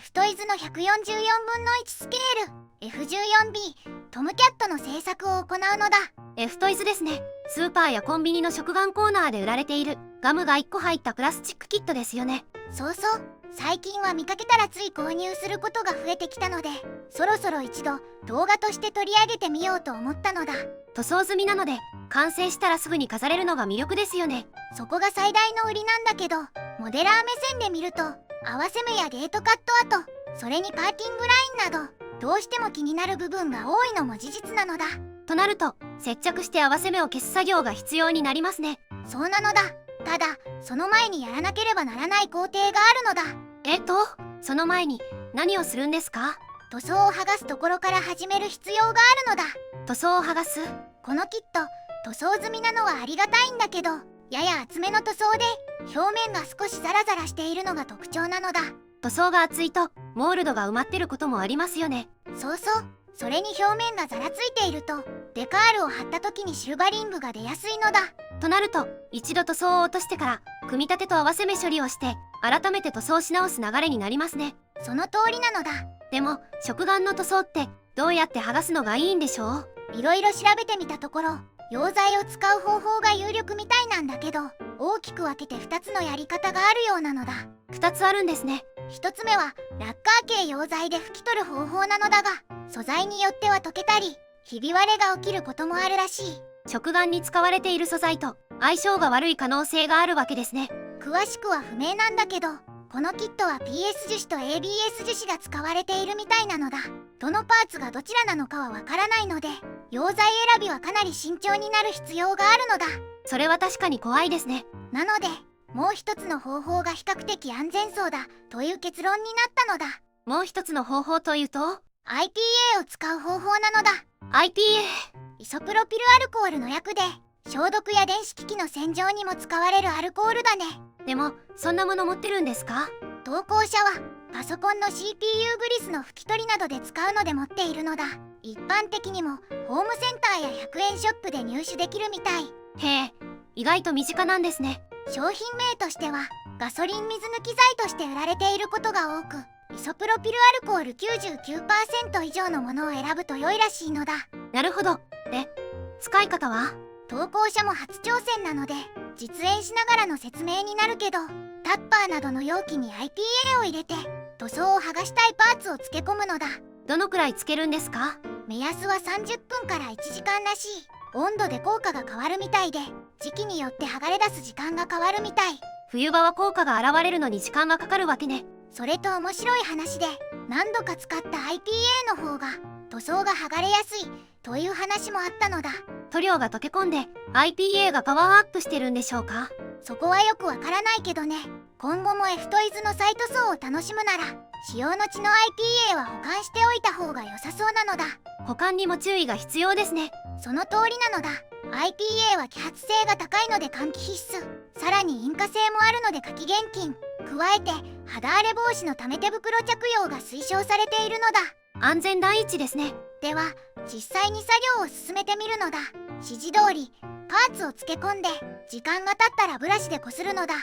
F トイズの144分の1スケール F14B トムキャットの製作を行うのだ。 F トイズですね。スーパーやコンビニの食玩コーナーで売られているガムが1個入ったプラスチックキットですよね。そうそう、最近は見かけたらつい購入することが増えてきたので、そろそろ一度動画として取り上げてみようと思ったのだ。塗装済みなので完成したらすぐに飾れるのが魅力ですよね。そこが最大の売りなんだけど、モデラー目線で見ると合わせ目やゲートカット跡、それにパーキングラインなどどうしても気になる部分が多いのも事実なのだ。となると接着して合わせ目を消す作業が必要になりますね。そうなのだ。ただその前にやらなければならない工程があるのだ。その前に何をするんですか？塗装を剥がすところから始める必要があるのだ。塗装を剥がす。このキット塗装済みなのはありがたいんだけど、やや厚めの塗装で表面が少しザラザラしているのが特徴なのだ。塗装が厚いとモールドが埋まってることもありますよね。そうそう、それに表面がザラついているとデカールを貼った時にシルバリングが出やすいのだ。となると一度塗装を落としてから組み立てと合わせ目処理をして改めて塗装し直す流れになりますね。その通りなのだ。でも食玩の塗装ってどうやって剥がすのがいいんでしょう？いろいろ調べてみたところ、溶剤を使う方法が有力みたいなんだけど、大きく分けて2つのやり方があるようなのだ。2つあるんですね。1つ目はラッカー系溶剤で拭き取る方法なのだが、素材によっては溶けたりひび割れが起きることもあるらしい。食玩に使われている素材と相性が悪い可能性があるわけですね。詳しくは不明なんだけど、このキットは PS 樹脂と ABS 樹脂が使われているみたいなのだ。どのパーツがどちらなのかはわからないので、溶剤選びはかなり慎重になる必要があるのだ。それは確かに怖いですね。なのでもう一つの方法が比較的安全そうだという結論になったのだ。もう一つの方法というと IPA を使う方法なのだ。 IPA。 イソプロピルアルコールの略で、消毒や電子機器の洗浄にも使われるアルコールだね。でもそんなもの持ってるんですか？投稿者はパソコンの CPU グリスの拭き取りなどで使うので持っているのだ。一般的にもホームセンターや100円ショップで入手できるみたい。へえ、意外と身近なんですね。商品名としてはガソリン水抜き剤として売られていることが多く、イソプロピルアルコール 99% 以上のものを選ぶと良いらしいのだ。なるほど。で、使い方は？投稿者も初挑戦なので実演しながらの説明になるけど、タッパーなどの容器に IPA を入れて塗装を剥がしたいパーツを漬け込むのだ。どのくらいつけるんですか？目安は30分から1時間らしい。温度で効果が変わるみたいで、時期によって剥がれ出す時間が変わるみたい。冬場は効果が現れるのに時間がかかるわけね。それと面白い話で、何度か使った IPA の方が塗装が剥がれやすいという話もあったのだ。塗料が溶け込んで IPA がパワーアップしてるんでしょうか？そこはよくわからないけどね。今後も F トイズのサイト層を楽しむなら、使用の地の IPA は保管しておいた方が良さそうなのだ。保管にも注意が必要ですね。その通りなのだ。 IPA は揮発性が高いので換気必須。さらに引火性もあるので火気厳禁。加えて肌荒れ防止のため手袋着用が推奨されているのだ。安全第一ですね。では実際に作業を進めてみるのだ。指示通りパーツを漬け込んで、時間が経ったらブラシでこするのだ。あ、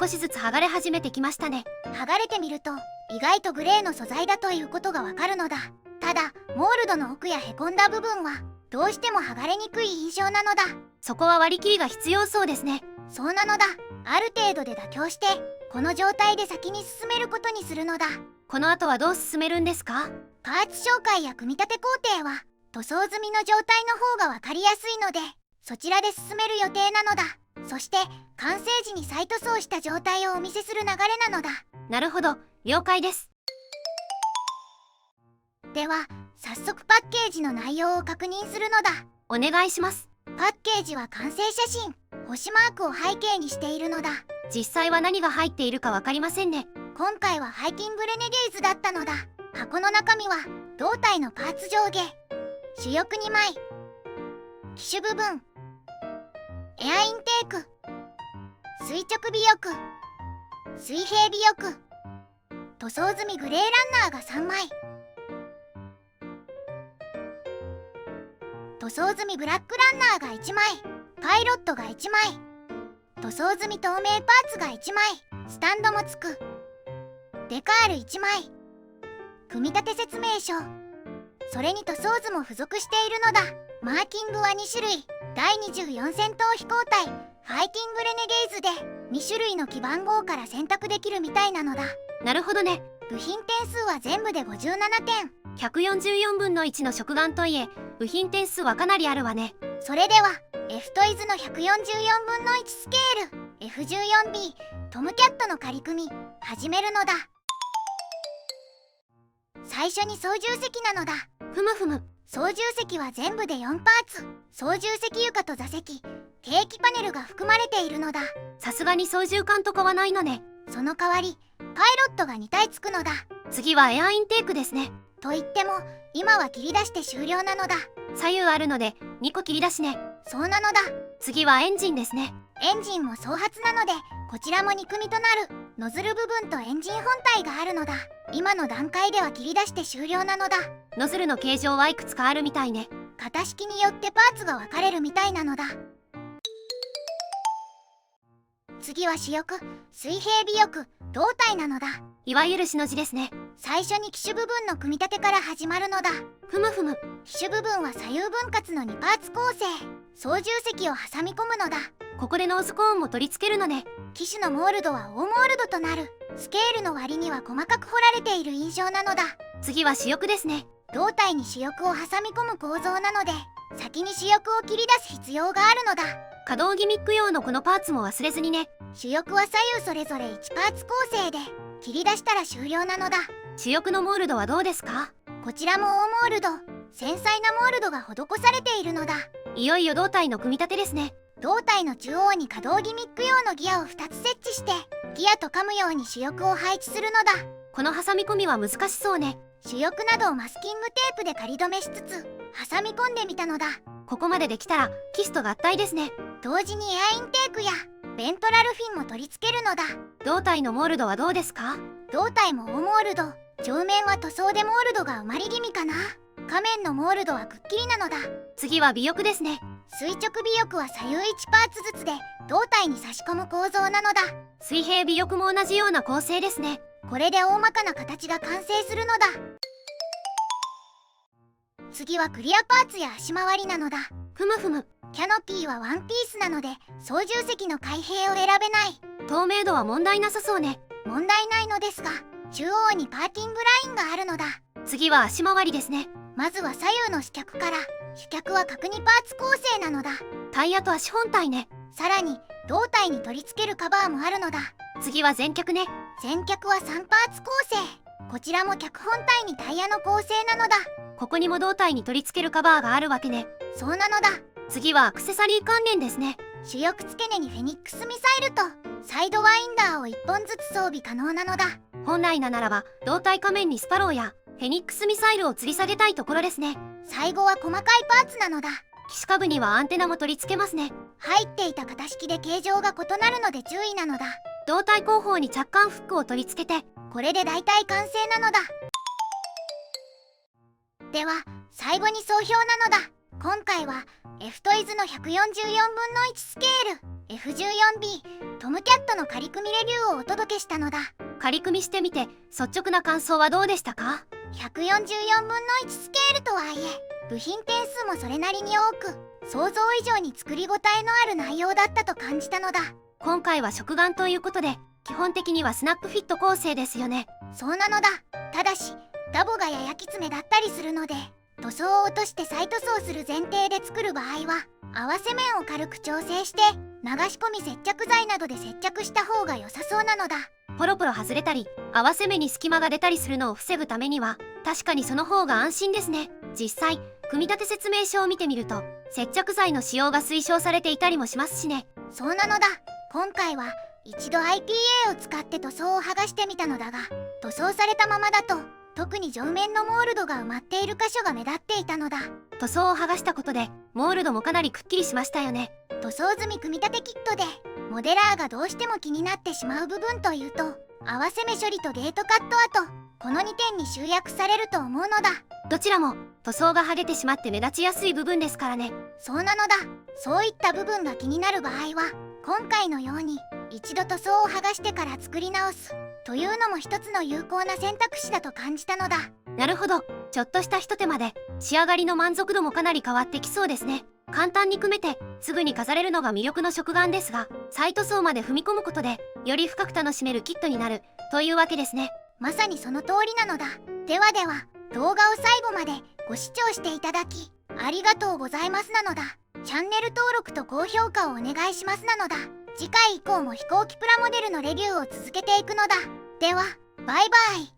少しずつ剥がれ始めてきましたね。剥がれてみると意外とグレーの素材だということがわかるのだ。ただモールドの奥やへこんだ部分はどうしても剥がれにくい印象なのだ。そこは割り切りが必要そうですね。そうなのだ。ある程度で妥協してこの状態で先に進めることにするのだ。この後はどう進めるんですか？パーツ紹介や組み立て工程は塗装済みの状態の方が分かりやすいので、そちらで進める予定なのだ。そして完成時に再塗装した状態をお見せする流れなのだ。なるほど、了解です。では早速パッケージの内容を確認するのだ。お願いします。パッケージは完成写真、星マークを背景にしているのだ。実際は何が入っているか分かりませんね。今回はハイキングレネゲーズだったのだ。箱の中身は胴体のパーツ上下、主翼2枚、機種部分、エアインテーク、垂直尾翼、水平尾翼、塗装済みグレーランナーが3枚、塗装済みブラックランナーが1枚、パイロットが1枚、塗装済み透明パーツが1枚、スタンドもつく。デカール1枚、組み立て説明書、それに塗装図も付属しているのだ。マーキングは2種類。第24戦闘飛行隊ファイティングレネゲイズで2種類の記番号から選択できるみたいなのだ。なるほどね。部品点数は全部で57点。144分の1の食玩といえ、部品点数はかなりあるわね。それでは F トイズの144分の1スケール F14B トムキャットの仮組み始めるのだ。最初に操縦席なのだ。ふむふむ。操縦席は全部で4パーツ。操縦席床と座席、計器パネルが含まれているのだ。さすがに操縦桿とかはないのね。その代わりパイロットが2体つくのだ。次はエアインテークですね。と言っても今は切り出して終了なのだ。左右あるので2個切り出しね。そうなのだ。次はエンジンですね。エンジンも双発なのでこちらも2組となる。ノズル部分とエンジン本体があるのだ。今の段階では切り出して終了なのだ。ノズルの形状はいくつかあるみたいね。型式によってパーツが分かれるみたいなのだ。次は主翼、水平尾翼、胴体なのだ。いわゆるしの字ですね。最初に機首部分の組み立てから始まるのだ。ふむふむ。機首部分は左右分割の2パーツ構成。操縦席を挟み込むのだ。ここでノーズコーンも取り付けるのね。機種のモールドは大モールドとなる。スケールの割には細かく彫られている印象なのだ。次は主翼ですね。胴体に主翼を挟み込む構造なので先に主翼を切り出す必要があるのだ。可動ギミック用のこのパーツも忘れずにね。主翼は左右それぞれ1パーツ構成で切り出したら終了なのだ。主翼のモールドはどうですか？こちらも大モールド、繊細なモールドが施されているのだ。いよいよ胴体の組み立てですね。胴体の中央に可動ギミック用のギアを2つ設置してギアと噛むように主翼を配置するのだ。この挟み込みは難しそうね。主翼などをマスキングテープで仮止めしつつ挟み込んでみたのだ。ここまでできたらキスと合体ですね。同時にエアインテークやベントラルフィンも取り付けるのだ。胴体のモールドはどうですか？胴体も大モールド、上面は塗装でモールドが埋まり気味かな。下面のモールドはくっきりなのだ。次は尾翼ですね。垂直尾翼は左右1パーツずつで胴体に差し込む構造なのだ。水平尾翼も同じような構成ですね。これで大まかな形が完成するのだ。次はクリアパーツや足回りなのだ。ふむふむ。キャノピーはワンピースなので操縦席の開閉を選べない。透明度は問題なさそうね。問題ないのですが中央にパーキングラインがあるのだ。次は足回りですね。まずは左右の主脚から。主脚は角2パーツ構成なのだ。タイヤと足本体ね。さらに胴体に取り付けるカバーもあるのだ。次は前脚ね。前脚は3パーツ構成。こちらも脚本体にタイヤの構成なのだ。ここにも胴体に取り付けるカバーがあるわけね。そうなのだ。次はアクセサリー関連ですね。主翼付け根にフェニックスミサイルとサイドワインダーを1本ずつ装備可能なのだ。本来ならば胴体仮面にスパローやフェニックスミサイルを吊り下げたいところですね。最後は細かいパーツなのだ。機首下部にはアンテナも取り付けますね。入っていた型式で形状が異なるので注意なのだ。胴体後方に着艦フックを取り付けて、これで大体完成なのだ。では最後に総評なのだ。今回は F トイズの144分の1スケール F14B トムキャットの仮組みレビューをお届けしたのだ。仮組みしてみて率直な感想はどうでしたか？144分の1スケールとはいえ部品点数もそれなりに多く想像以上に作り応えのある内容だったと感じたのだ。今回は食玩ということで基本的にはスナップフィット構成ですよね。そうなのだ。ただしダボがややきつめだったりするので塗装を落として再塗装する前提で作る場合は合わせ面を軽く調整して流し込み接着剤などで接着した方が良さそうなのだ。ポロポロ外れたり合わせ目に隙間が出たりするのを防ぐためには確かにその方が安心ですね。実際組み立て説明書を見てみると接着剤の使用が推奨されていたりもしますしね。そうなのだ。今回は一度 IPA を使って塗装を剥がしてみたのだが塗装されたままだと特に上面のモールドが埋まっている箇所が目立っていたのだ。塗装を剥がしたことでモールドもかなりくっきりしましたよね。塗装済み組み立てキットでモデラーがどうしても気になってしまう部分というと合わせ目処理とゲートカット跡この2点に集約されると思うのだ。どちらも塗装が剥げてしまって目立ちやすい部分ですからね。そうなのだ。そういった部分が気になる場合は今回のように一度塗装を剥がしてから作り直すというのも一つの有効な選択肢だと感じたのだ。なるほど。ちょっとしたひと手間で仕上がりの満足度もかなり変わってきそうですね。簡単に組めてすぐに飾れるのが魅力の食玩ですが、サイト層まで踏み込むことでより深く楽しめるキットになるというわけですね。まさにその通りなのだ。では動画を最後までご視聴していただきありがとうございますなのだ。チャンネル登録と高評価をお願いしますなのだ。次回以降も飛行機プラモデルのレビューを続けていくのだ。ではバイバイ。